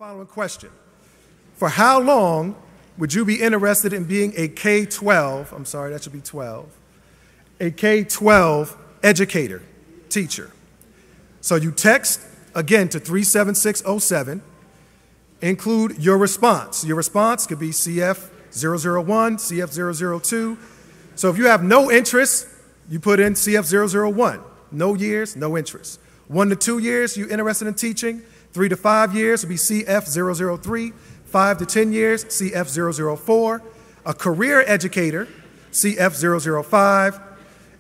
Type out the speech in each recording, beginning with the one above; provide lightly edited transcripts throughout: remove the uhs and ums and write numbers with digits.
Following question. For how long would you be interested in being a K-12, I'm sorry, that should be 12, a K-12 educator, teacher? So you text, again, to 37607, include your response. Your response could be CF001, CF002. So if you have no interest, you put in CF001. No years, no interest. 1 to 2 years, you're interested in teaching. 3 to 5 years would be CF003. 5 to 10 years, CF004. A career educator, CF005.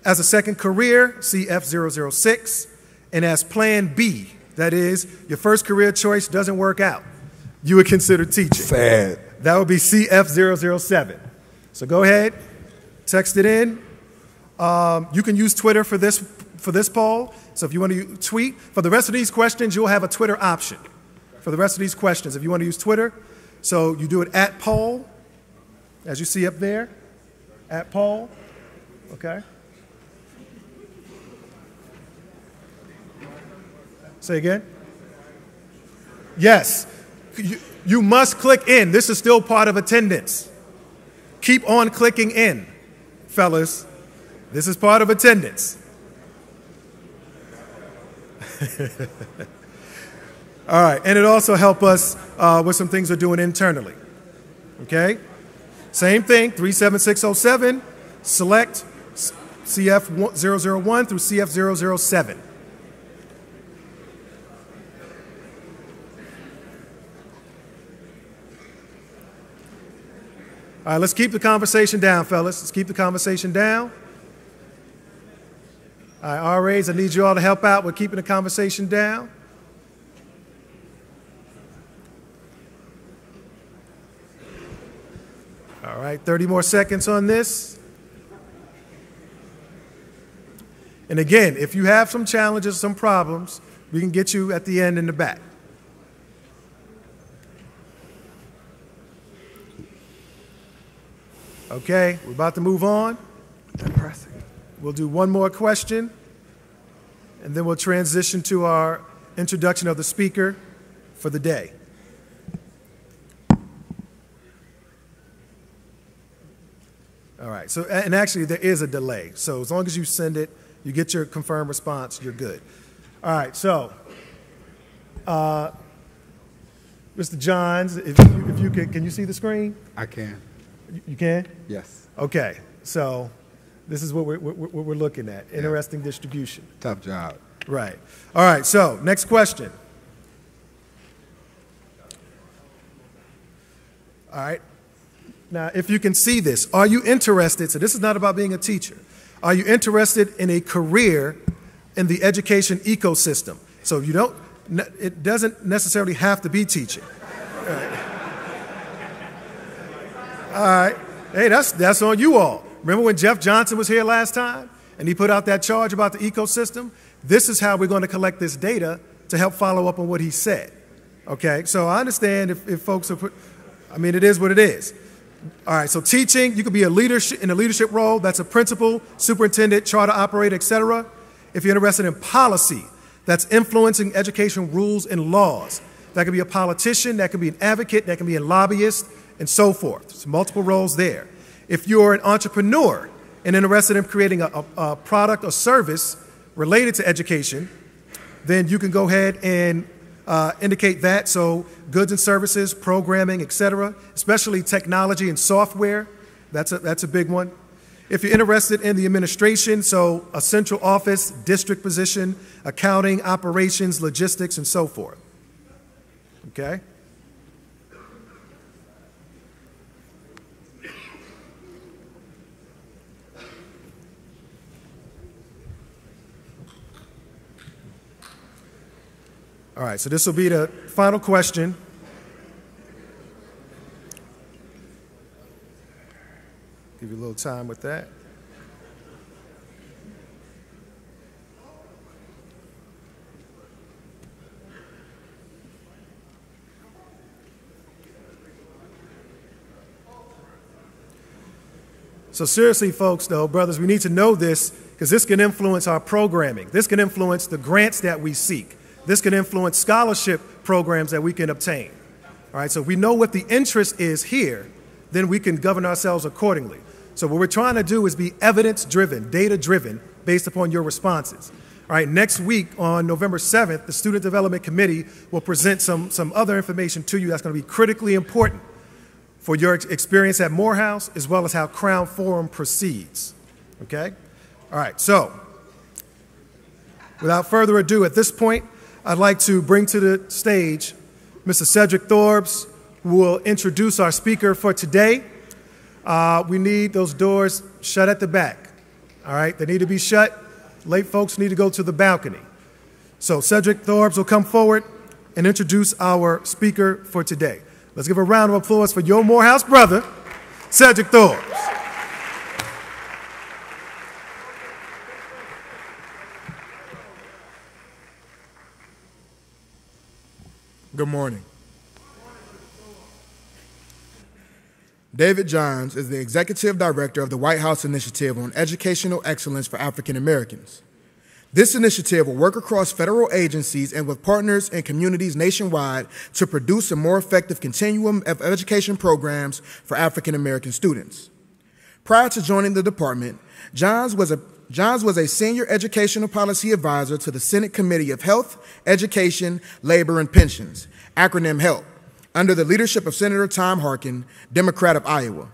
As a second career, CF006. And as plan B, that is, your first career choice doesn't work out, you would consider teaching. Sad. That would be CF007. So go ahead, text it in. You can use Twitter for this poll. So if you want to tweet, for the rest of these questions, you'll have a Twitter option. For the rest of these questions, if you want to use Twitter, so you do it at poll, as you see up there, at poll, okay? Say again? Yes, you must click in. This is still part of attendance. Keep on clicking in, fellas. This is part of attendance. All right, and it also helps us with some things we're doing internally. Okay? Same thing, 37607, select CF001 through CF007. All right, let's keep the conversation down, fellas. Let's keep the conversation down. All right, RAs, I need you all to help out with keeping the conversation down. All right, 30 more seconds on this. And again, if you have some challenges, some problems, we can get you at the end in the back. Okay, we're about to move on. Depressing. We'll do one more question, and then we'll transition to our introduction of the speaker for the day. All right, so, and actually there is a delay. So as long as you send it, you get your confirmed response, you're good. All right, so, Mr. Johns, if you can you see the screen? I can. You can? Yes. Okay, so this is what we're looking at, interesting distribution. Tough job. Right. All right, so next question. All right. Now, if you can see this, are you interested, so this is not about being a teacher, are you interested in a career in the education ecosystem? So you don't, it doesn't necessarily have to be teaching. All right. All right. Hey, that's on you all. Remember when Jeff Johnson was here last time and he put out that charge about the ecosystem? This is how we're going to collect this data to help follow up on what he said. Okay, so I understand if folks are I mean, it is what it is. All right, so teaching, you could be in a leadership role. That's a principal, superintendent, charter operator, etc. If you're interested in policy, that's influencing education rules and laws. That could be a politician, that could be an advocate, that can be a lobbyist, and so forth. There's multiple roles there. If you're an entrepreneur and interested in creating a product or service related to education, then you can go ahead and indicate that. So goods and services, programming, etc., especially technology and software, that's a big one. If you're interested in the administration, so a central office, district position, accounting, operations, logistics, and so forth. Okay? All right, so this will be the final question. Give you a little time with that. So seriously, folks, though, brothers, we need to know this because this can influence our programming. This can influence the grants that we seek. This can influence scholarship programs that we can obtain. All right, so if we know what the interest is here, then we can govern ourselves accordingly. So what we're trying to do is be evidence-driven, data-driven, based upon your responses. All right, next week on November 7th, the Student Development Committee will present some other information to you that's going to be critically important for your experience at Morehouse, as well as how Crown Forum proceeds. Okay? All right, so without further ado, at this point, I'd like to bring to the stage Mr. Cedric Thorbs, who will introduce our speaker for today. We need those doors shut at the back. All right, they need to be shut. Late folks need to go to the balcony. So Cedric Thorbs will come forward and introduce our speaker for today. Let's give a round of applause for your Morehouse brother, Cedric Thorbs. Good morning. David Johns is the Executive Director of the White House Initiative on Educational Excellence for African Americans. This initiative will work across federal agencies and with partners and communities nationwide to produce a more effective continuum of education programs for African American students. Prior to joining the department, Johns was a senior educational policy advisor to the Senate Committee of Health, Education, Labor, and Pensions, acronym HELP, under the leadership of Senator Tom Harkin, Democrat of Iowa.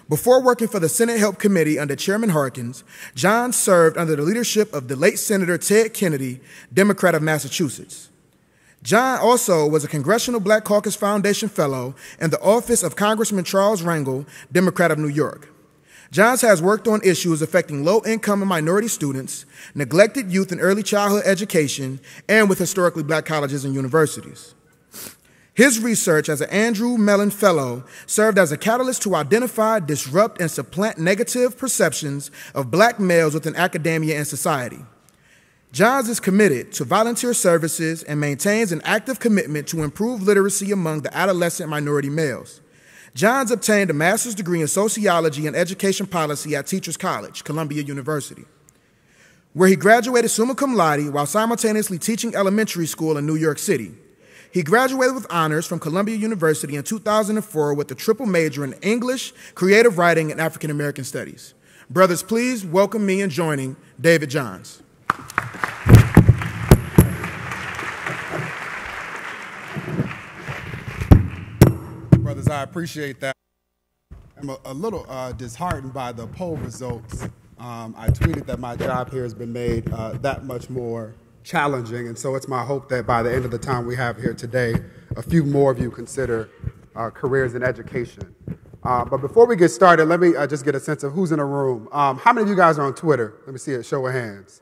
Before working for the Senate Help Committee under Chairman Harkins, John served under the leadership of the late Senator Ted Kennedy, Democrat of Massachusetts. John also was a Congressional Black Caucus Foundation Fellow in the office of Congressman Charles Rangel, Democrat of New York. Johns has worked on issues affecting low-income and minority students, neglected youth and early childhood education, and with historically black colleges and universities. His research as an Andrew Mellon Fellow served as a catalyst to identify, disrupt, and supplant negative perceptions of black males within academia and society. Johns is committed to volunteer services and maintains an active commitment to improve literacy among the adolescent minority males. Johns obtained a master's degree in sociology and education policy at Teachers College, Columbia University, where he graduated summa cum laude while simultaneously teaching elementary school in New York City. He graduated with honors from Columbia University in 2004 with a triple major in English, creative writing, and African American studies. Brothers, please welcome me in joining David Johns. Brothers, I appreciate that. I'm a little disheartened by the poll results. I tweeted that my job here has been made that much more challenging, and so it's my hope that by the end of the time we have here today, a few more of you consider careers in education. But before we get started, let me just get a sense of who's in the room. How many of you guys are on Twitter? Let me see a show of hands.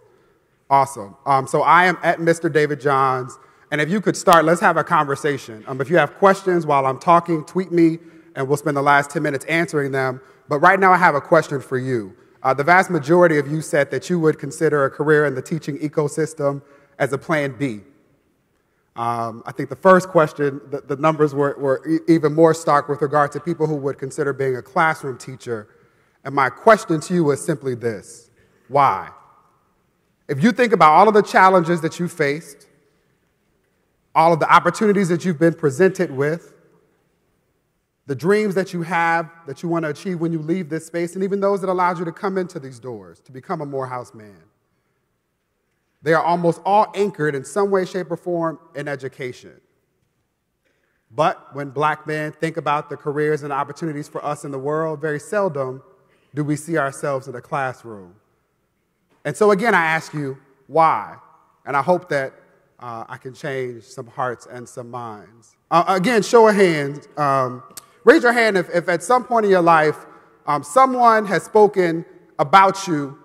Awesome. So I am at Mr. David Johns, and if you could start, let's have a conversation. If you have questions while I'm talking, tweet me, and we'll spend the last 10 minutes answering them. But right now I have a question for you. The vast majority of you said that you would consider a career in the teaching ecosystem as a plan B. I think the first question, the numbers were even more stark with regard to people who would consider being a classroom teacher. And my question to you is simply this: why? If you think about all of the challenges that you faced, all of the opportunities that you've been presented with, the dreams that you have that you want to achieve when you leave this space, and even those that allowed you to come into these doors to become a Morehouse man, they are almost all anchored in some way, shape, or form in education. But when black men think about the careers and opportunities for us in the world, very seldom do we see ourselves in a classroom. And so again, I ask you, why? And I hope that I can change some hearts and some minds. Again, show of hands. Raise your hand if at some point in your life someone has spoken about you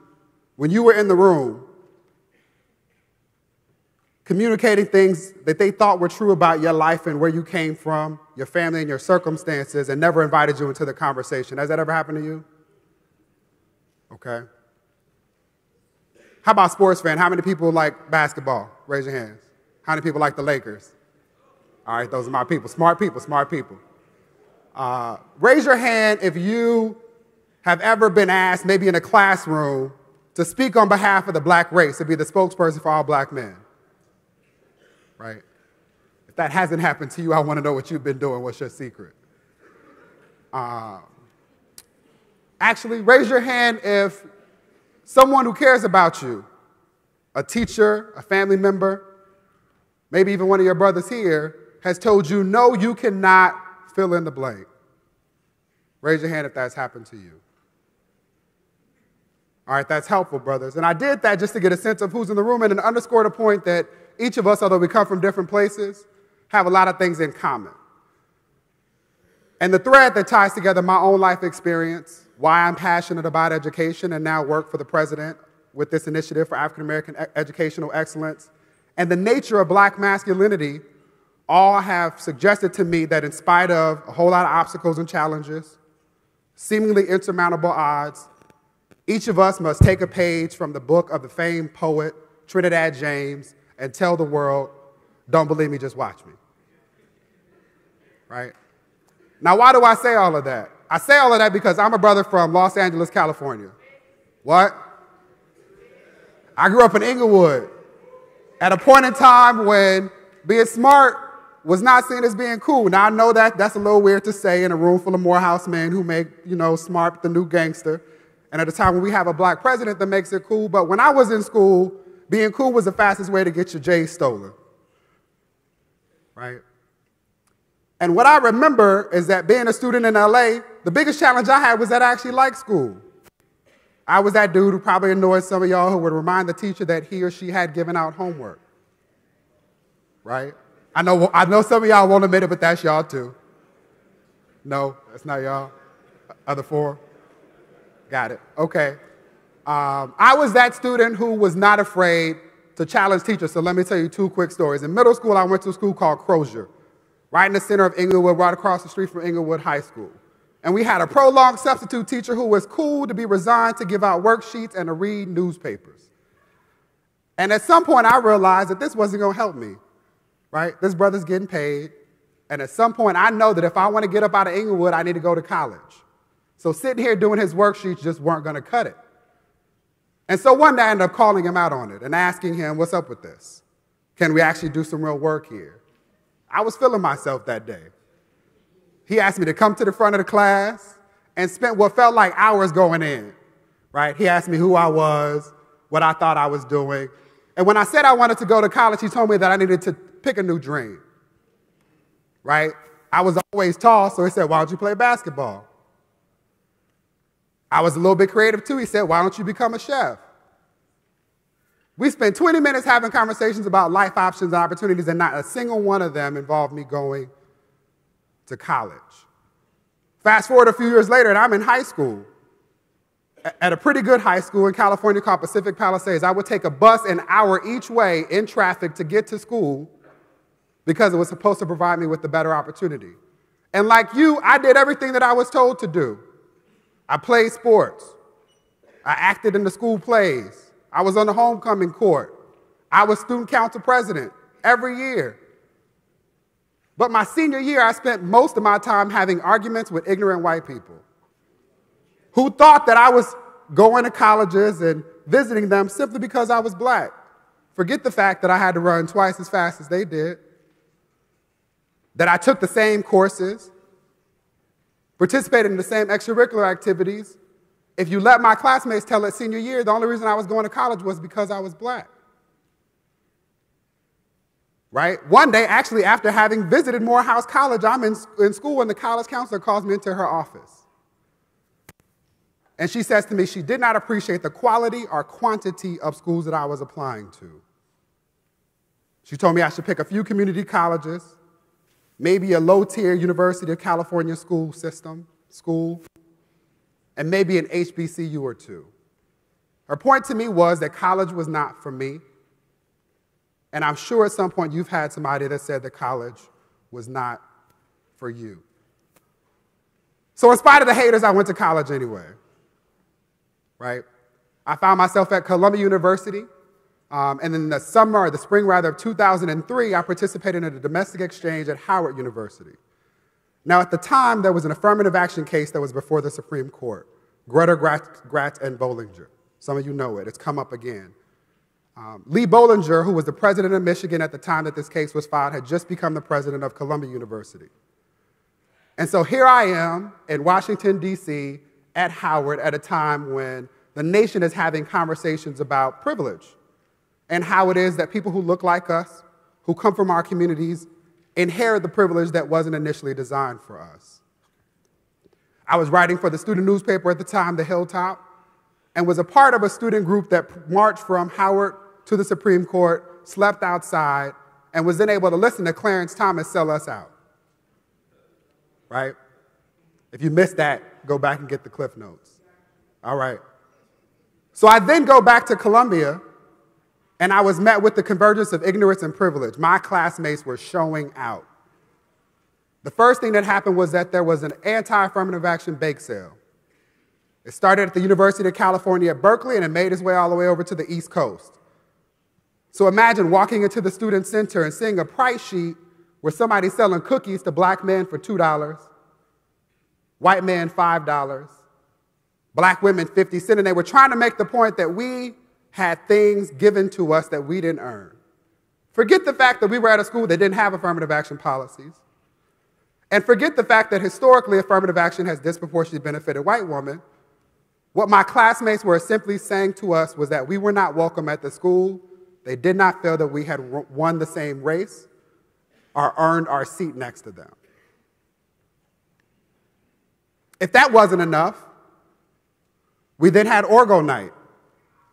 when you were in the room, communicating things that they thought were true about your life and where you came from, your family and your circumstances, and never invited you into the conversation. Has that ever happened to you? Okay. How about sports fan? How many people like basketball? Raise your hands. How many people like the Lakers? All right, those are my people. Smart people, smart people. Raise your hand if you have ever been asked, maybe in a classroom, to speak on behalf of the black race, to be the spokesperson for all black men. Right? If that hasn't happened to you, I want to know what you've been doing. What's your secret? Actually, raise your hand if someone who cares about you, a teacher, a family member, maybe even one of your brothers here, has told you, no, you cannot fill in the blank. Raise your hand if that's happened to you. All right, that's helpful, brothers. And I did that just to get a sense of who's in the room and to underscore the point that each of us, although we come from different places, have a lot of things in common. And the thread that ties together my own life experience, why I'm passionate about education and now work for the president with this initiative for African American educational excellence, and the nature of black masculinity all have suggested to me that in spite of a whole lot of obstacles and challenges, seemingly insurmountable odds, each of us must take a page from the book of the famed poet Trinidad James and tell the world, don't believe me, just watch me. Right? Now, why do I say all of that? I say all of that because I'm a brother from Los Angeles, California. What? I grew up in Inglewood at a point in time when being smart was not seen as being cool. Now, I know that that's a little weird to say in a room full of Morehouse men who make, smart the new gangster. And at a time when we have a black president that makes it cool. But when I was in school, being cool was the fastest way to get your J's stolen. Right? And what I remember is that being a student in LA, the biggest challenge I had was that I actually liked school. I was that dude who probably annoyed some of y'all who would remind the teacher that he or she had given out homework. Right? I know some of y'all won't admit it, but that's y'all too. No, that's not y'all. Other four? Got it. Okay. I was that student who was not afraid to challenge teachers, so let me tell you two quick stories. In middle school, I went to a school called Crozier, right in the center of Inglewood, right across the street from Inglewood High School. And we had a prolonged substitute teacher who was cool to be resigned to give out worksheets and to read newspapers. And at some point, I realized that this wasn't going to help me, right? This brother's getting paid. And at some point, I know that if I want to get up out of Inglewood, I need to go to college. So sitting here doing his worksheets just weren't going to cut it. And so one day I ended up calling him out on it and asking him, what's up with this? Can we actually do some real work here? I was feeling myself that day. He asked me to come to the front of the class and spent what felt like hours going in, right? He asked me who I was, what I thought I was doing. And when I said I wanted to go to college, he told me that I needed to pick a new dream, right? I was always tall, so he said, why don't you play basketball? I was a little bit creative too. He said, why don't you become a chef? We spent 20 minutes having conversations about life options and opportunities, and not a single one of them involved me going to college. Fast forward a few years later, and I'm in high school, at a pretty good high school in California called Pacific Palisades. I would take a bus an hour each way in traffic to get to school because it was supposed to provide me with a better opportunity. And like you, I did everything that I was told to do. I played sports. I acted in the school plays. I was on the homecoming court. I was student council president every year. But my senior year, I spent most of my time having arguments with ignorant white people who thought that I was going to colleges and visiting them simply because I was black. Forget the fact that I had to run twice as fast as they did, that I took the same courses, participated in the same extracurricular activities. If you let my classmates tell it senior year, the only reason I was going to college was because I was black. Right? One day, actually, after having visited Morehouse College, I'm in school and the college counselor calls me into her office. And she says to me she did not appreciate the quality or quantity of schools that I was applying to. She told me I should pick a few community colleges, maybe a low-tier University of California school, and maybe an HBCU or two. Her point to me was that college was not for me. And I'm sure at some point you've had somebody that said that college was not for you. So in spite of the haters, I went to college anyway, right? I found myself at Columbia University. And in the spring of 2003, I participated in a domestic exchange at Howard University. Now, at the time, there was an affirmative action case that was before the Supreme Court, Grutter, Gratz, and Bollinger. Some of you know it. It's come up again. Lee Bollinger, who was the president of Michigan at the time that this case was filed, had just become the president of Columbia University. And so here I am in Washington, D.C., at Howard at a time when the nation is having conversations about privilege and how it is that people who look like us, who come from our communities, inherit the privilege that wasn't initially designed for us. I was writing for the student newspaper at the time, The Hilltop, and was a part of a student group that marched from Howard to the Supreme Court, slept outside, and was then able to listen to Clarence Thomas sell us out. Right? If you missed that, go back and get the Cliff Notes. All right. So I then go back to Columbia, and I was met with the convergence of ignorance and privilege. My classmates were showing out. The first thing that happened was that there was an anti-affirmative action bake sale. It started at the University of California at Berkeley, and it made its way all the way over to the East Coast. So imagine walking into the student center and seeing a price sheet where somebody's selling cookies to black men for $2, white men $5, black women 50 cents, and they were trying to make the point that we had things given to us that we didn't earn. Forget the fact that we were at a school that didn't have affirmative action policies, and forget the fact that historically affirmative action has disproportionately benefited white women. What my classmates were simply saying to us was that we were not welcome at the school. They did not feel that we had won the same race or earned our seat next to them. If that wasn't enough, we then had Orgo Night.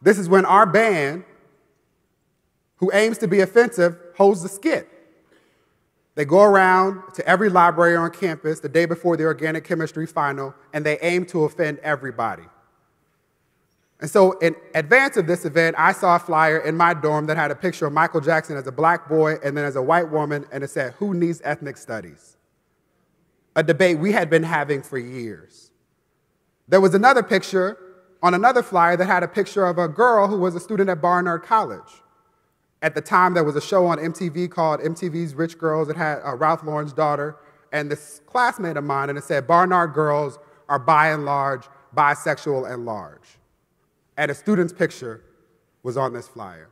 This is when our band, who aims to be offensive, holds the skit. They go around to every library on campus the day before the organic chemistry final, and they aim to offend everybody. And so in advance of this event, I saw a flyer in my dorm that had a picture of Michael Jackson as a black boy and then as a white woman, and it said, "Who needs ethnic studies?" A debate we had been having for years. There was another picture on another flyer that had a picture of a girl who was a student at Barnard College. At the time, there was a show on MTV called MTV's Rich Girls. It had Ralph Lauren's daughter and this classmate of mine, and it said, "Barnard girls are by and large bisexual and large." And a student's picture was on this flyer.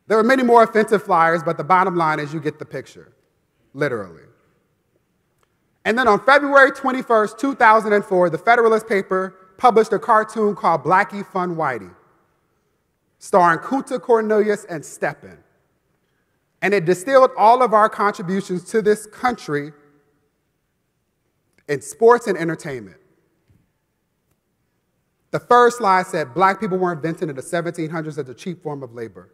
There were many more offensive flyers, but the bottom line is you get the picture, literally. And then on February 21st, 2004, the Federalist paper published a cartoon called Blackie Fun Whitey, starring Kunta Cornelius and Steppen. And it distilled all of our contributions to this country in sports and entertainment. The first slide said black people were invented in the 1700s as a cheap form of labor.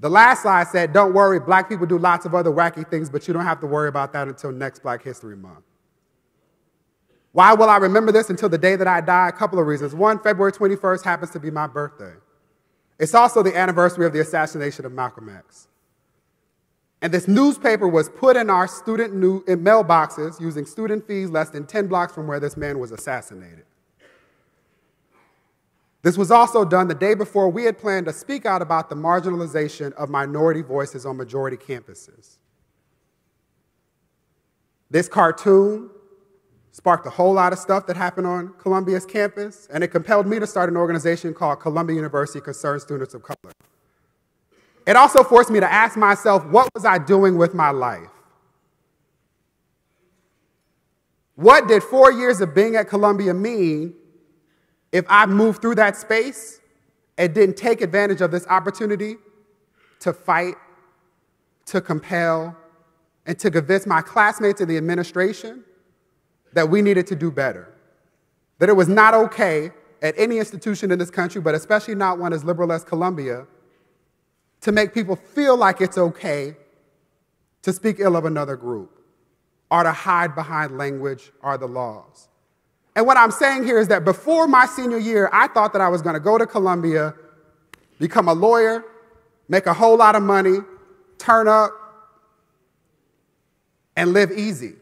The last slide said, don't worry, black people do lots of other wacky things, but you don't have to worry about that until next Black History Month. Why will I remember this until the day that I die? A couple of reasons. One, February 21st happens to be my birthday. It's also the anniversary of the assassination of Malcolm X. And this newspaper was put in our student mailboxes using student fees less than 10 blocks from where this man was assassinated. This was also done the day before we had planned to speak out about the marginalization of minority voices on majority campuses. This cartoon sparked a whole lot of stuff that happened on Columbia's campus, and it compelled me to start an organization called Columbia University Concerned Students of Color. It also forced me to ask myself, what was I doing with my life? What did 4 years of being at Columbia mean if I moved through that space and didn't take advantage of this opportunity to fight, to compel, and to convince my classmates and the administration that we needed to do better, that it was not okay at any institution in this country, but especially not one as liberal as Columbia, to make people feel like it's okay to speak ill of another group or to hide behind language or the laws. And what I'm saying here is that before my senior year, I thought that I was going to go to Columbia, become a lawyer, make a whole lot of money, turn up, and live easy.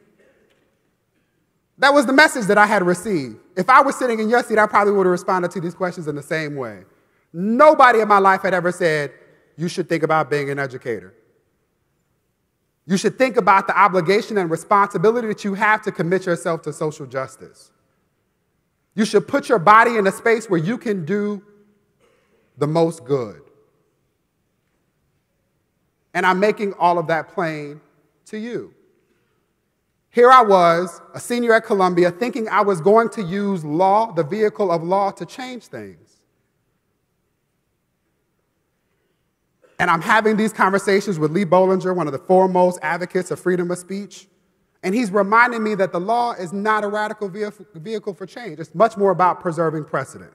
That was the message that I had received. If I was sitting in your seat, I probably would have responded to these questions in the same way. Nobody in my life had ever said, you should think about being an educator. You should think about the obligation and responsibility that you have to commit yourself to social justice. You should put your body in a space where you can do the most good. And I'm making all of that plain to you. Here I was, a senior at Columbia, thinking I was going to use law, the vehicle of law, to change things. And I'm having these conversations with Lee Bollinger, one of the foremost advocates of freedom of speech. And he's reminding me that the law is not a radical vehicle for change. It's much more about preserving precedent.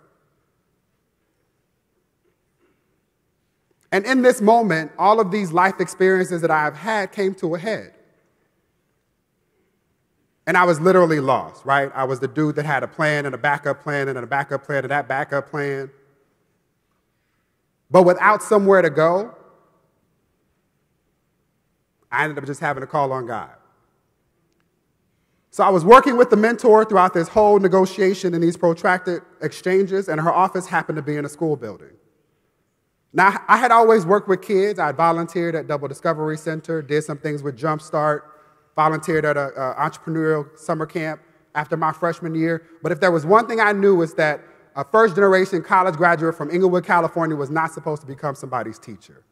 And in this moment, all of these life experiences that I have had came to a head. And I was literally lost, right? I was the dude that had a plan and a backup plan and a backup plan and that backup plan. But without somewhere to go, I ended up just having to call on God. So I was working with the mentor throughout this whole negotiation and these protracted exchanges, and her office happened to be in a school building. Now, I had always worked with kids. I had volunteered at Double Discovery Center, did some things with Jumpstart, volunteered at an entrepreneurial summer camp after my freshman year. But if there was one thing I knew was that a first-generation college graduate from Inglewood, California was not supposed to become somebody's teacher.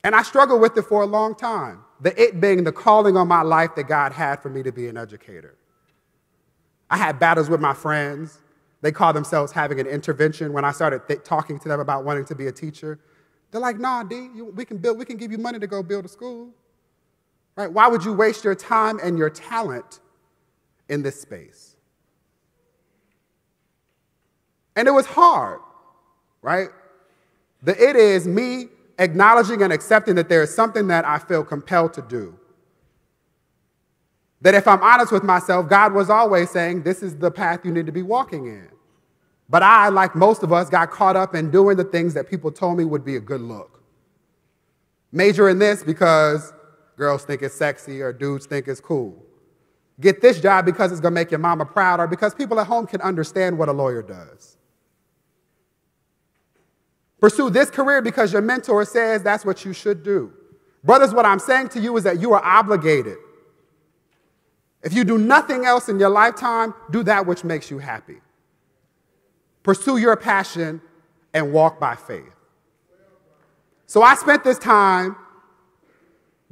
And I struggled with it for a long time, the it being the calling on my life that God had for me to be an educator. I had battles with my friends. They call themselves having an intervention when I started talking to them about wanting to be a teacher. They're like, nah, D, we can give you money to go build a school. Right? Why would you waste your time and your talent in this space? And it was hard, right? It is me acknowledging and accepting that there is something that I feel compelled to do. That if I'm honest with myself, God was always saying, this is the path you need to be walking in. But I, like most of us, got caught up in doing the things that people told me would be a good look. Major in this because girls think it's sexy or dudes think it's cool. Get this job because it's going to make your mama proud or because people at home can understand what a lawyer does. Pursue this career because your mentor says that's what you should do. Brothers, what I'm saying to you is that you are obligated. If you do nothing else in your lifetime, do that which makes you happy. Pursue your passion and walk by faith. So I spent this time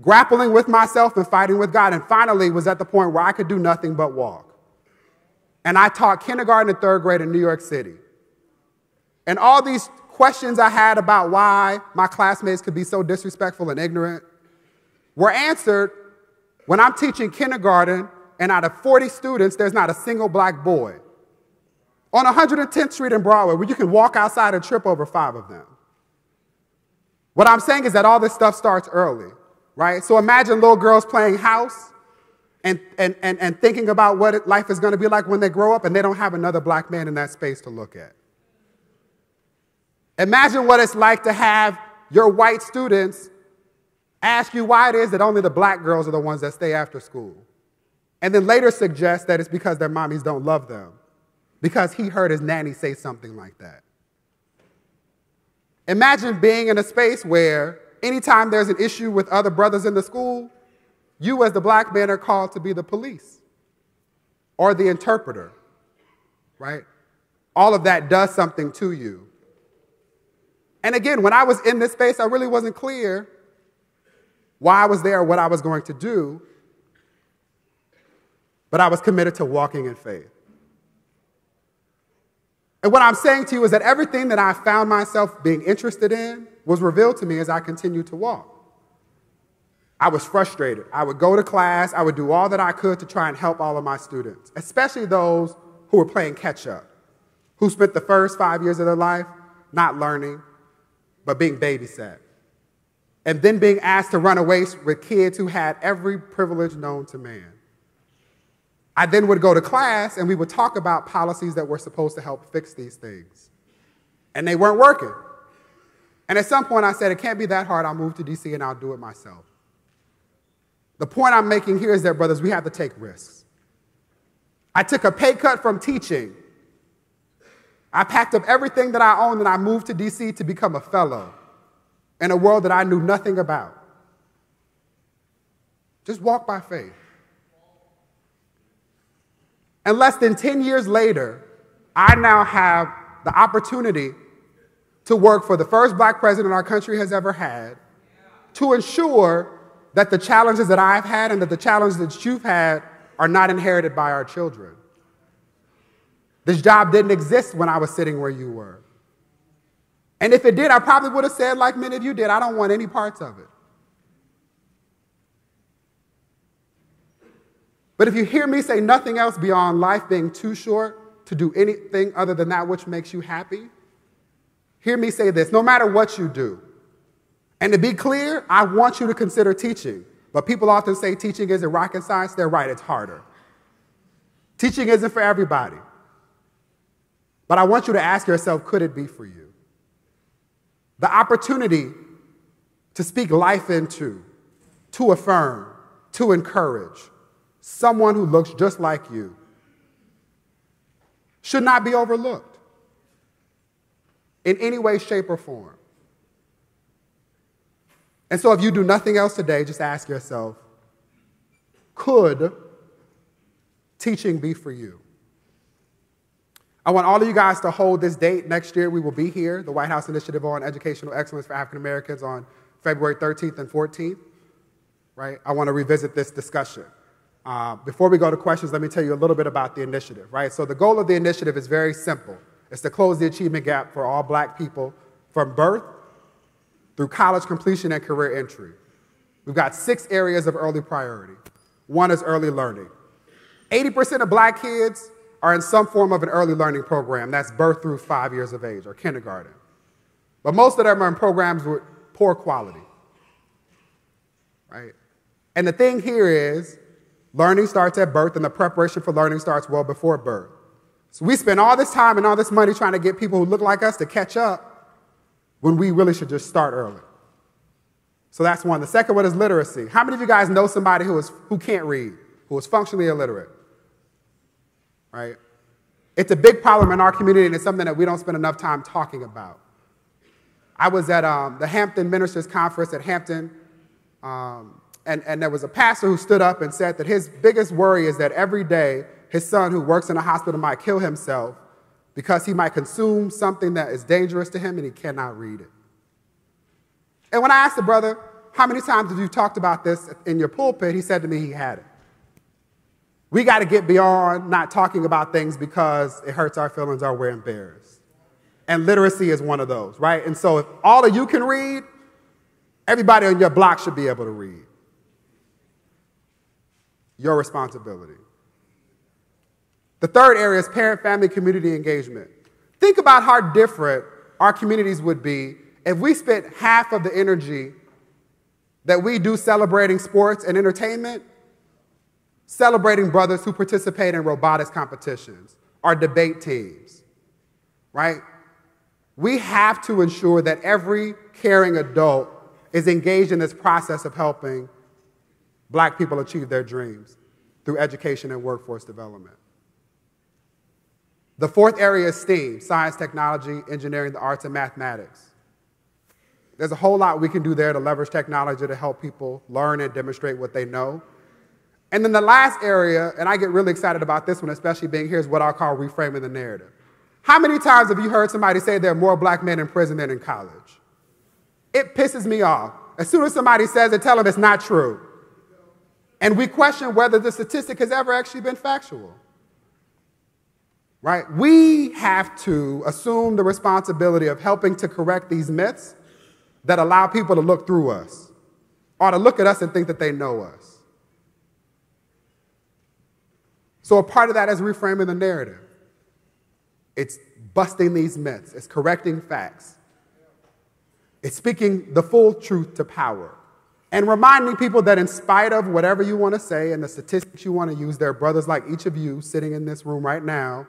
grappling with myself and fighting with God, and finally was at the point where I could do nothing but walk. And I taught kindergarten and third grade in New York City. And all these questions I had about why my classmates could be so disrespectful and ignorant were answered when I'm teaching kindergarten, and out of 40 students, there's not a single black boy. On 110th Street and Broadway, where you can walk outside and trip over 5 of them. What I'm saying is that all this stuff starts early, right? So imagine little girls playing house and thinking about what life is going to be like when they grow up and they don't have another black man in that space to look at. Imagine what it's like to have your white students ask you why it is that only the black girls are the ones that stay after school. And then later suggest that it's because their mommies don't love them, because he heard his nanny say something like that. Imagine being in a space where anytime there's an issue with other brothers in the school, you as the black man are called to be the police or the interpreter, right? All of that does something to you. And again, when I was in this space, I really wasn't clear why I was there or what I was going to do, but I was committed to walking in faith. And what I'm saying to you is that everything that I found myself being interested in was revealed to me as I continued to walk. I was frustrated. I would go to class. I would do all that I could to try and help all of my students, especially those who were playing catch up, who spent the first 5 years of their life not learning, but being babysat, and then being asked to run away with kids who had every privilege known to man. I then would go to class, and we would talk about policies that were supposed to help fix these things, and they weren't working. And at some point, I said, it can't be that hard. I'll move to D.C., and I'll do it myself. The point I'm making here is that, brothers, we have to take risks. I took a pay cut from teaching. I packed up everything that I owned and I moved to D.C. to become a fellow in a world that I knew nothing about. Just walk by faith. And less than 10 years later, I now have the opportunity to work for the first black president our country has ever had, to ensure that the challenges that I've had and that the challenges that you've had are not inherited by our children. This job didn't exist when I was sitting where you were. And if it did, I probably would have said, like many of you did, I don't want any parts of it. But if you hear me say nothing else beyond life being too short to do anything other than that which makes you happy, hear me say this: no matter what you do, and to be clear, I want you to consider teaching. But people often say teaching isn't rocket science. They're right, it's harder. Teaching isn't for everybody. But I want you to ask yourself, could it be for you? The opportunity to speak life into, to affirm, to encourage someone who looks just like you should not be overlooked in any way, shape, or form. And so if you do nothing else today, just ask yourself, could teaching be for you? I want all of you guys to hold this date. Next year we will be here, the White House Initiative on Educational Excellence for African Americans, on February 13th and 14th, right? I want to revisit this discussion. Before we go to questions, let me tell you a little bit about the initiative, right? So the goal of the initiative is very simple. It's to close the achievement gap for all black people from birth through college completion and career entry. We've got 6 areas of early priority. One is early learning. 80% of black kids are in some form of an early learning program. That's birth through 5 years of age, or kindergarten. But most of them are in programs with poor quality, right? And the thing here is, learning starts at birth, and the preparation for learning starts well before birth. So we spend all this time and all this money trying to get people who look like us to catch up when we really should just start early. So that's one. The second one is literacy. How many of you guys know somebody who can't read, who is functionally illiterate? Right? It's a big problem in our community, and it's something that we don't spend enough time talking about. I was at the Hampton Ministers Conference at Hampton, and there was a pastor who stood up and said that his biggest worry is that every day his son, who works in a hospital, might kill himself because he might consume something that is dangerous to him and he cannot read it. And when I asked the brother, how many times have you talked about this in your pulpit, he said to me he had it. We got to get beyond not talking about things because it hurts our feelings or we're embarrassed. And literacy is one of those, right? And so if all of you can read, everybody on your block should be able to read. Your responsibility. The third area is parent, family, community engagement. Think about how different our communities would be if we spent half of the energy that we do celebrating sports and entertainment celebrating brothers who participate in robotics competitions or debate teams, right? We have to ensure that every caring adult is engaged in this process of helping black people achieve their dreams through education and workforce development. The fourth area is STEAM, science, technology, engineering, the arts, and mathematics. There's a whole lot we can do there to leverage technology to help people learn and demonstrate what they know. And then the last area, and I get really excited about this one, especially being here, is what I'll call reframing the narrative. How many times have you heard somebody say there are more black men in prison than in college? It pisses me off. As soon as somebody says it, tell them it's not true. And we question whether the statistic has ever actually been factual. Right? We have to assume the responsibility of helping to correct these myths that allow people to look through us or to look at us and think that they know us. So a part of that is reframing the narrative. It's busting these myths. It's correcting facts. It's speaking the full truth to power and reminding people that in spite of whatever you want to say and the statistics you want to use, there are brothers like each of you sitting in this room right now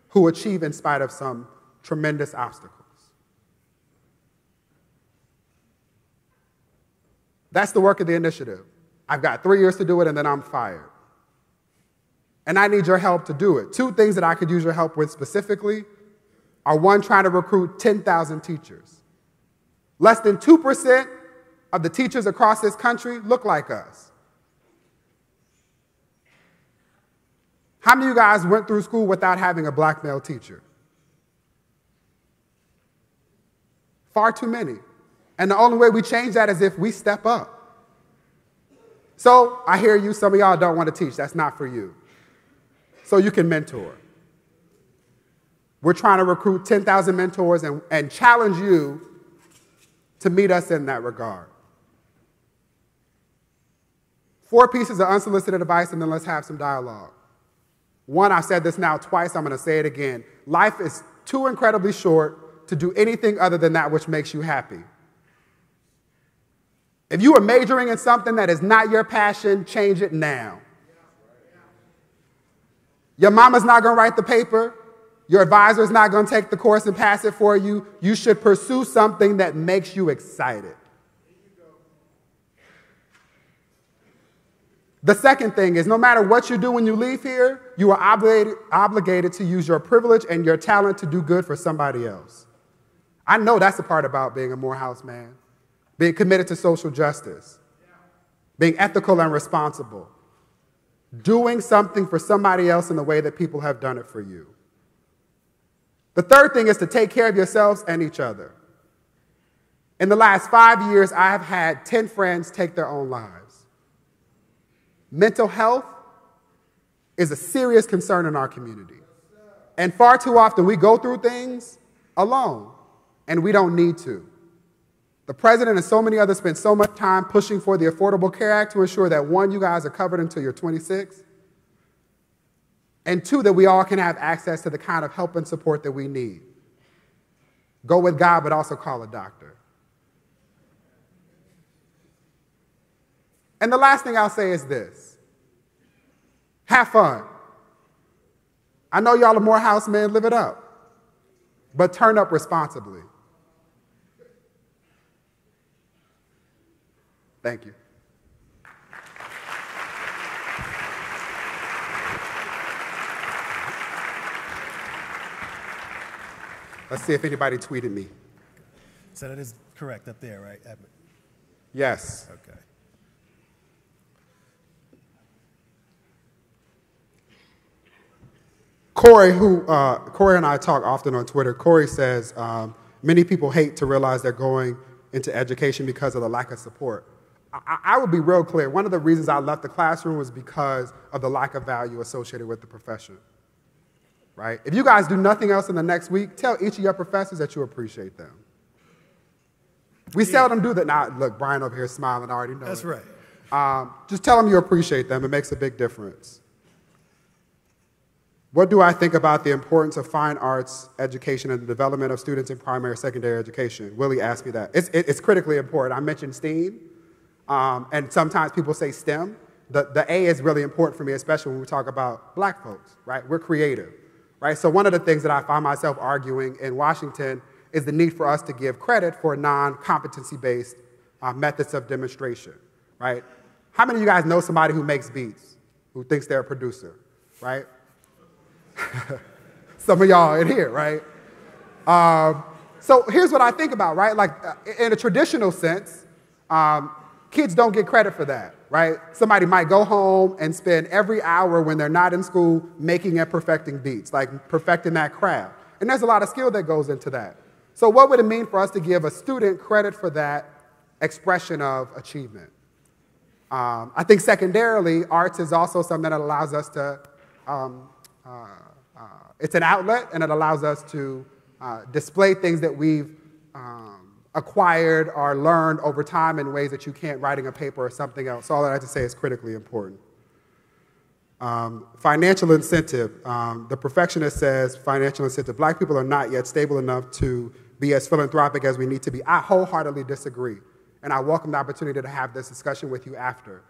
who achieve in spite of some tremendous obstacles. That's the work of the initiative. I've got 3 years to do it and then I'm fired. And I need your help to do it. 2 things that I could use your help with specifically are, 1, trying to recruit 10,000 teachers. Less than 2% of the teachers across this country look like us. How many of you guys went through school without having a black male teacher? Far too many. And the only way we change that is if we step up. So I hear you, some of y'all don't want to teach. That's not for you. So you can mentor. We're trying to recruit 10,000 mentors and challenge you to meet us in that regard. 4 pieces of unsolicited advice, and then let's have some dialogue. 1, I've said this now twice, I'm going to say it again. Life is too incredibly short to do anything other than that which makes you happy. If you are majoring in something that is not your passion, change it now. Your mama's not going to write the paper. Your advisor is not going to take the course and pass it for you. You should pursue something that makes you excited. The second thing is, no matter what you do when you leave here, you are obligated to use your privilege and your talent to do good for somebody else. I know that's the part about being a Morehouse man, being committed to social justice, being ethical and responsible, doing something for somebody else in the way that people have done it for you. The third thing is to take care of yourselves and each other. In the last 5 years, I have had 10 friends take their own lives. Mental health is a serious concern in our community. And far too often, we go through things alone, and we don't need to. The president and so many others spend so much time pushing for the Affordable Care Act to ensure that, 1, you guys are covered until you're 26, and 2, that we all can have access to the kind of help and support that we need. Go with God, but also call a doctor. And the last thing I'll say is this. Have fun. I know y'all are Morehouse men, live it up. But turn up responsibly. Thank you. Let's see if anybody tweeted me. So that is correct up there, right, Edmund? Yes. Okay. Corey and I talk often on Twitter. Corey says many people hate to realize they're going into education because of the lack of support. I would be real clear. One of the reasons I left the classroom was because of the lack of value associated with the profession. Right? If you guys do nothing else in the next week, tell each of your professors that you appreciate them. We seldom do that. Now, look, Brian over here smiling, I already know That's it. right. Just tell them you appreciate them. It makes a big difference. What do I think about the importance of fine arts education and the development of students in primary and secondary education? Willie asked me that. It's critically important. I mentioned STEAM, and sometimes people say STEM. The A is really important for me, especially when we talk about black folks, right? We're creative, right? So one of the things that I find myself arguing in Washington is the need for us to give credit for non-competency-based methods of demonstration, right? How many of you guys know somebody who makes beats, who thinks they're a producer, right? Some of y'all in here, right? So here's what I think about, right? Like in a traditional sense, kids don't get credit for that, right? Somebody might go home and spend every hour when they're not in school making and perfecting beats, like perfecting that craft. And there's a lot of skill that goes into that. So what would it mean for us to give a student credit for that expression of achievement? I think secondarily, arts is also something that allows us to it's an outlet, and it allows us to display things that we've acquired or learned over time in ways that you can't writing a paper or something else. So all that I have to say is critically important. Financial incentive. The perfectionist says financial incentive. Black people are not yet stable enough to be as philanthropic as we need to be. I wholeheartedly disagree, and I welcome the opportunity to have this discussion with you after.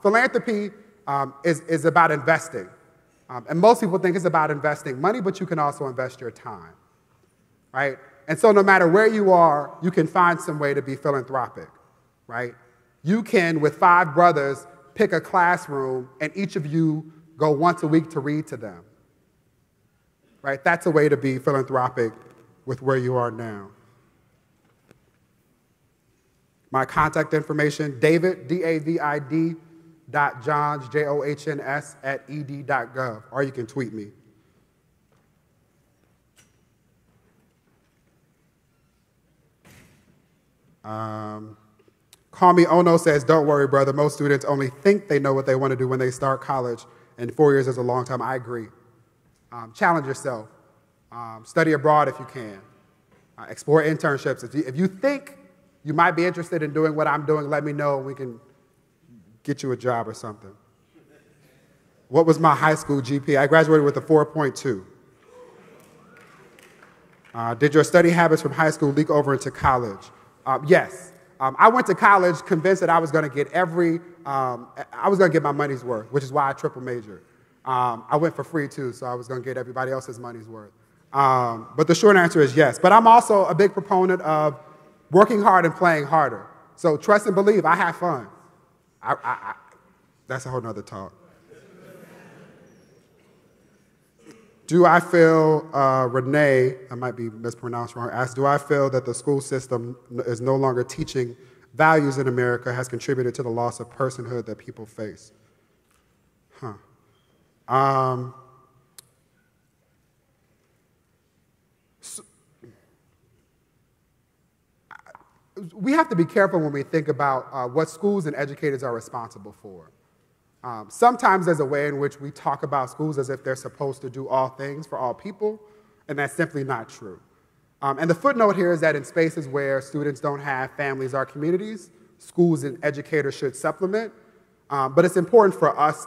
Philanthropy is about investing. And most people think it's about investing money, but you can also invest your time, right? And so no matter where you are, you can find some way to be philanthropic, right? You can, with 5 brothers, pick a classroom, and each of you go once a week to read to them, right? That's a way to be philanthropic with where you are now. My contact information, David, D-A-V-I-D, .johns, Johns, @ed.gov, or you can tweet me. Call Me Ono says, don't worry, brother. Most students only think they know what they want to do when they start college, and 4 years is a long time. I agree. Challenge yourself. Study abroad if you can. Explore internships. If you think you might be interested in doing what I'm doing, let me know. We can get you a job or something. What was my high school GPA? I graduated with a 4.2. Did your study habits from high school leak over into college? Yes. I went to college convinced that I was going to get my money's worth, which is why I triple majored. I went for free too, so I was going to get everybody else's money's worth. But the short answer is yes. But I'm also a big proponent of working hard and playing harder. So trust and believe, I have fun. That's a whole nother talk. Do I feel, Renee, I might be mispronounced wrong, asked, do I feel that the school system is no longer teaching values in America has contributed to the loss of personhood that people face? We have to be careful when we think about what schools and educators are responsible for. Sometimes there's a way in which we talk about schools as if they're supposed to do all things for all people, and that's simply not true. And the footnote here is that in spaces where students don't have families or communities, schools and educators should supplement. But it's important for us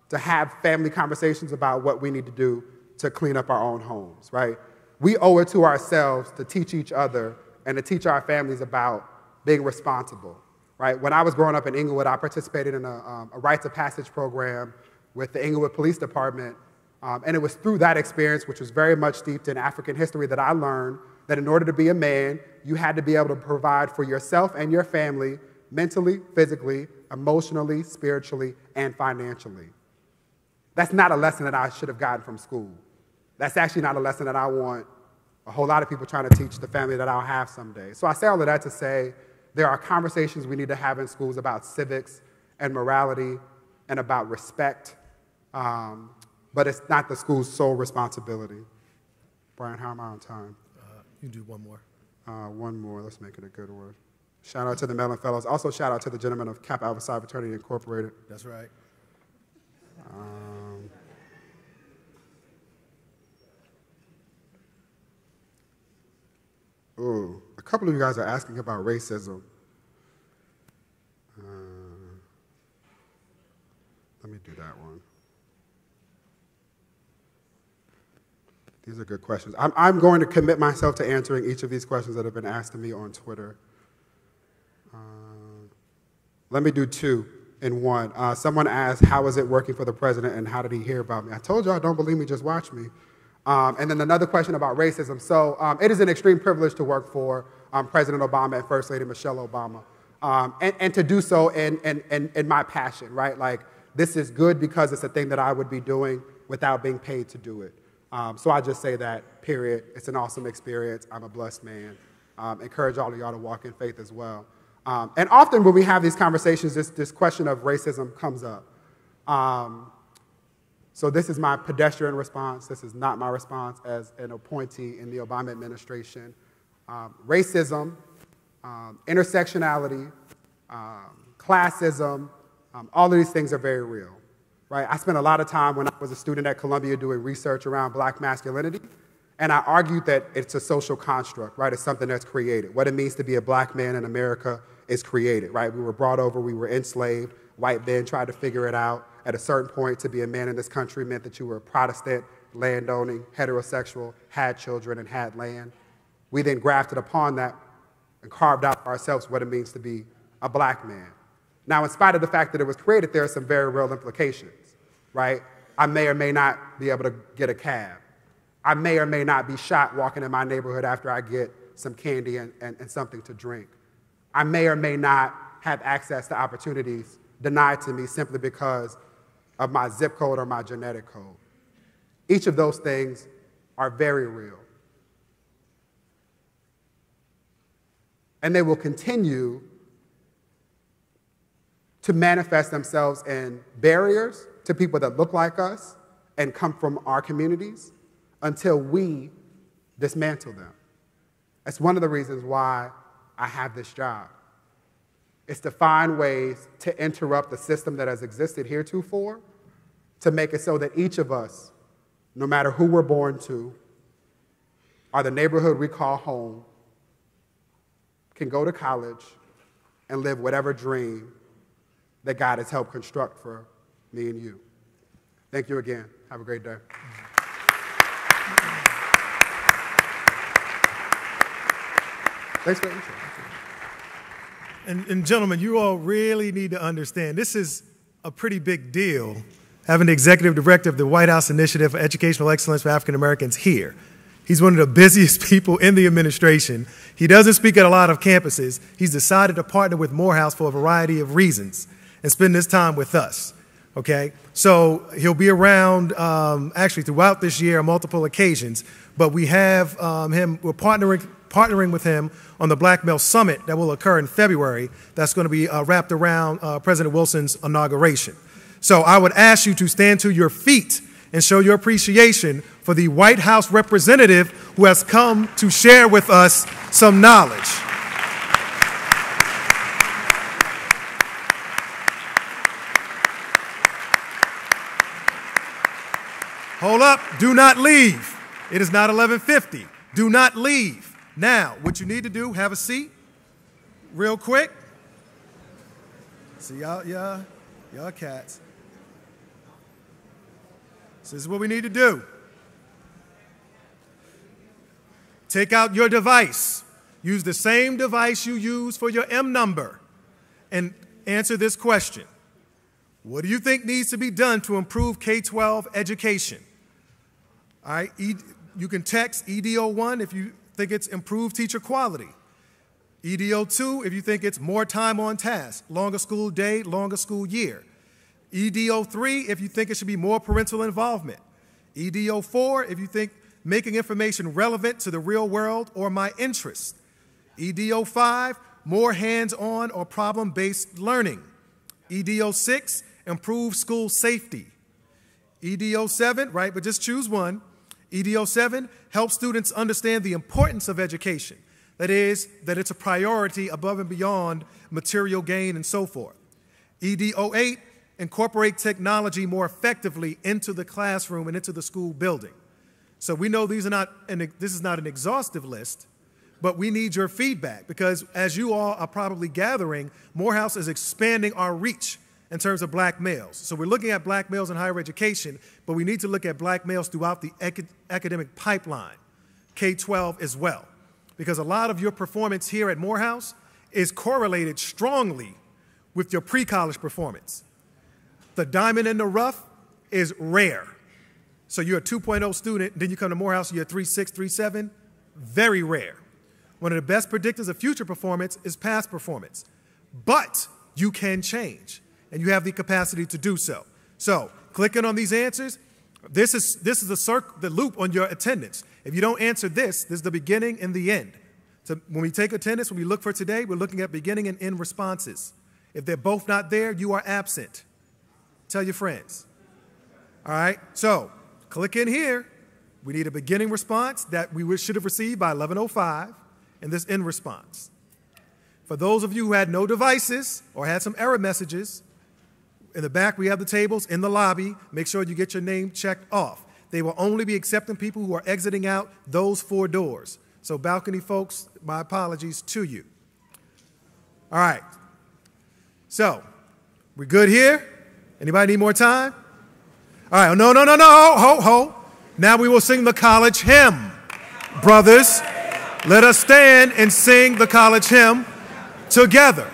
to have family conversations about what we need to do to clean up our own homes, right? We owe it to ourselves to teach each other and to teach our families about being responsible. Right? When I was growing up in Inglewood, I participated in a rites of passage program with the Inglewood Police Department, and it was through that experience, which was very much steeped in African history, that I learned that in order to be a man, you had to be able to provide for yourself and your family mentally, physically, emotionally, spiritually, and financially. That's not a lesson that I should have gotten from school. That's actually not a lesson that I want a whole lot of people trying to teach the family that I'll have someday. So I say all of that to say, there are conversations we need to have in schools about civics and morality and about respect, but it's not the school's sole responsibility. Brian, how am I on time? You can do one more. One more. Let's make it a good one. Shout out to the Mellon Fellows. Also, shout out to the gentlemen of Kappa Alpha Psi Fraternity Incorporated. That's right. Ooh, a couple of you guys are asking about racism. Let me do that one. These are good questions. I'm going to commit myself to answering each of these questions that have been asked of me on Twitter. Let me do two in one. Someone asked, how is it working for the president and how did he hear about me? I told y'all, don't believe me, just watch me. And then another question about racism. So it is an extreme privilege to work for President Obama and First Lady Michelle Obama, and to do so in my passion, right? Like, this is good because it's a thing that I would be doing without being paid to do it. So I just say that, period. It's an awesome experience. I'm a blessed man. Encourage all of y'all to walk in faith as well. And often when we have these conversations, this question of racism comes up. So this is my pedestrian response. This is not my response as an appointee in the Obama administration. Racism, intersectionality, classism, all of these things are very real, right? I spent a lot of time when I was a student at Columbia doing research around black masculinity, and I argued that it's a social construct, right? It's something that's created. What it means to be a black man in America is created, right? We were brought over, we were enslaved, white men tried to figure it out. At a certain point, to be a man in this country meant that you were a Protestant, landowning, heterosexual, had children, and had land. We then grafted upon that and carved out for ourselves what it means to be a black man. Now, in spite of the fact that it was created, there are some very real implications, right? I may or may not be able to get a cab. I may or may not be shot walking in my neighborhood after I get some candy and something to drink. I may or may not have access to opportunities denied to me simply because of my zip code or my genetic code. Each of those things are very real. And they will continue to manifest themselves in barriers to people that look like us and come from our communities until we dismantle them. That's one of the reasons why I have this job. It's to find ways to interrupt the system that has existed heretofore, to make it so that each of us, no matter who we're born to, or the neighborhood we call home, can go to college and live whatever dream that God has helped construct for me and you. Thank you again. Have a great day. Thanks for the intro. And gentlemen, you all really need to understand, this is a pretty big deal, having the executive director of the White House Initiative for Educational Excellence for African Americans here. He's one of the busiest people in the administration. He doesn't speak at a lot of campuses. He's decided to partner with Morehouse for a variety of reasons and spend this time with us, okay? So he'll be around actually throughout this year on multiple occasions, but we have we're partnering with him on the Black Male Summit that will occur in February. That's going to be wrapped around President Wilson's inauguration. So I would ask you to stand to your feet and show your appreciation for the White House representative who has come to share with us some knowledge. Hold up, do not leave. It is not 11:50. Do not leave. Now, what you need to do, have a seat real quick. See y'all cats. So this is what we need to do. Take out your device. Use the same device you use for your M number and answer this question. What do you think needs to be done to improve K-12 education? All right, you can text EDO1 if you think it's improved teacher quality. EDO2 if you think it's more time on task, longer school day, longer school year. EDO3 if you think it should be more parental involvement. EDO4 if you think making information relevant to the real world or my interest. EDO5, more hands-on or problem-based learning. EDO6, improve school safety. EDO7, right, but just choose one. EDO7, help students understand the importance of education. That is, that it's a priority above and beyond material gain and so forth. EDO8, incorporate technology more effectively into the classroom and into the school building. So we know this is not an exhaustive list, but we need your feedback because as you all are probably gathering, Morehouse is expanding our reach in terms of black males. So we're looking at black males in higher education, but we need to look at black males throughout the academic pipeline, K-12 as well. Because a lot of your performance here at Morehouse is correlated strongly with your pre-college performance. The diamond in the rough is rare. So you're a 2.0 student, then you come to Morehouse, you're a 3.6, 3.7, very rare. One of the best predictors of future performance is past performance. But you can change, and you have the capacity to do so. So clicking on these answers, this is the loop on your attendance. If you don't answer this is the beginning and the end. So when we take attendance, when we look for today, we're looking at beginning and end responses. If they're both not there, you are absent. Tell your friends. All right, so click in here. We need a beginning response that we should have received by 11:05, and this end response. For those of you who had no devices or had some error messages, in the back we have the tables in the lobby. Make sure you get your name checked off. They will only be accepting people who are exiting out those 4 doors. So balcony folks, my apologies to you. All right, so we good here? Anybody need more time? All right, no, ho. Now we will sing the college hymn. Brothers, let us stand and sing the college hymn together.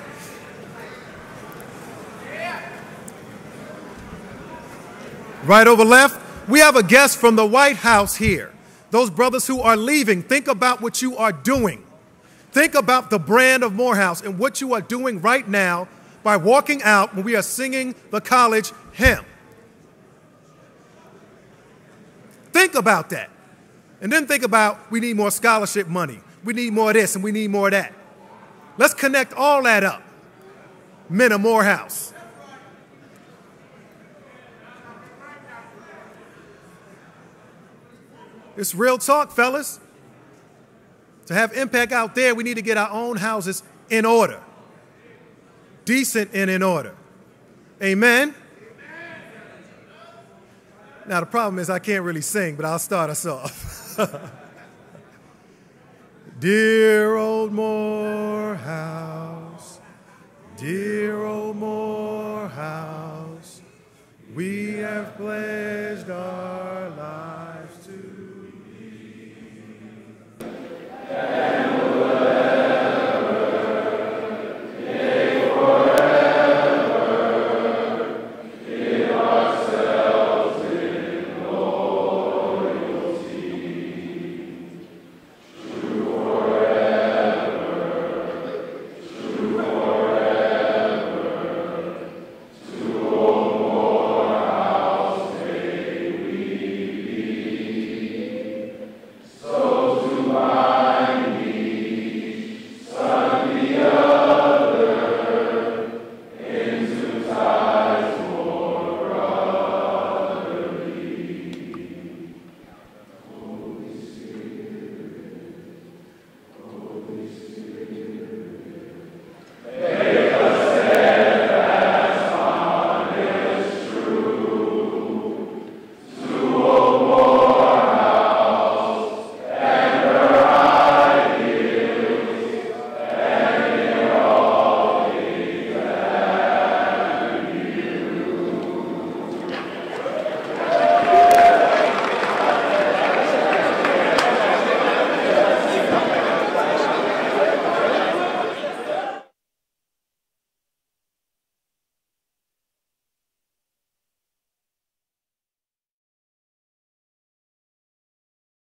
Right over left, we have a guest from the White House here. Those brothers who are leaving, think about what you are doing. Think about the brand of Morehouse and what you are doing right now by walking out when we are singing the college hymn. Think about that. And then think about we need more scholarship money. We need more of this and we need more of that. Let's connect all that up. Men of Morehouse. It's real talk, fellas. To have impact out there, we need to get our own houses in order. Decent and in order. Amen? Now, the problem is I can't really sing, but I'll start us off. Dear old Morehouse, dear old Morehouse, we have pledged our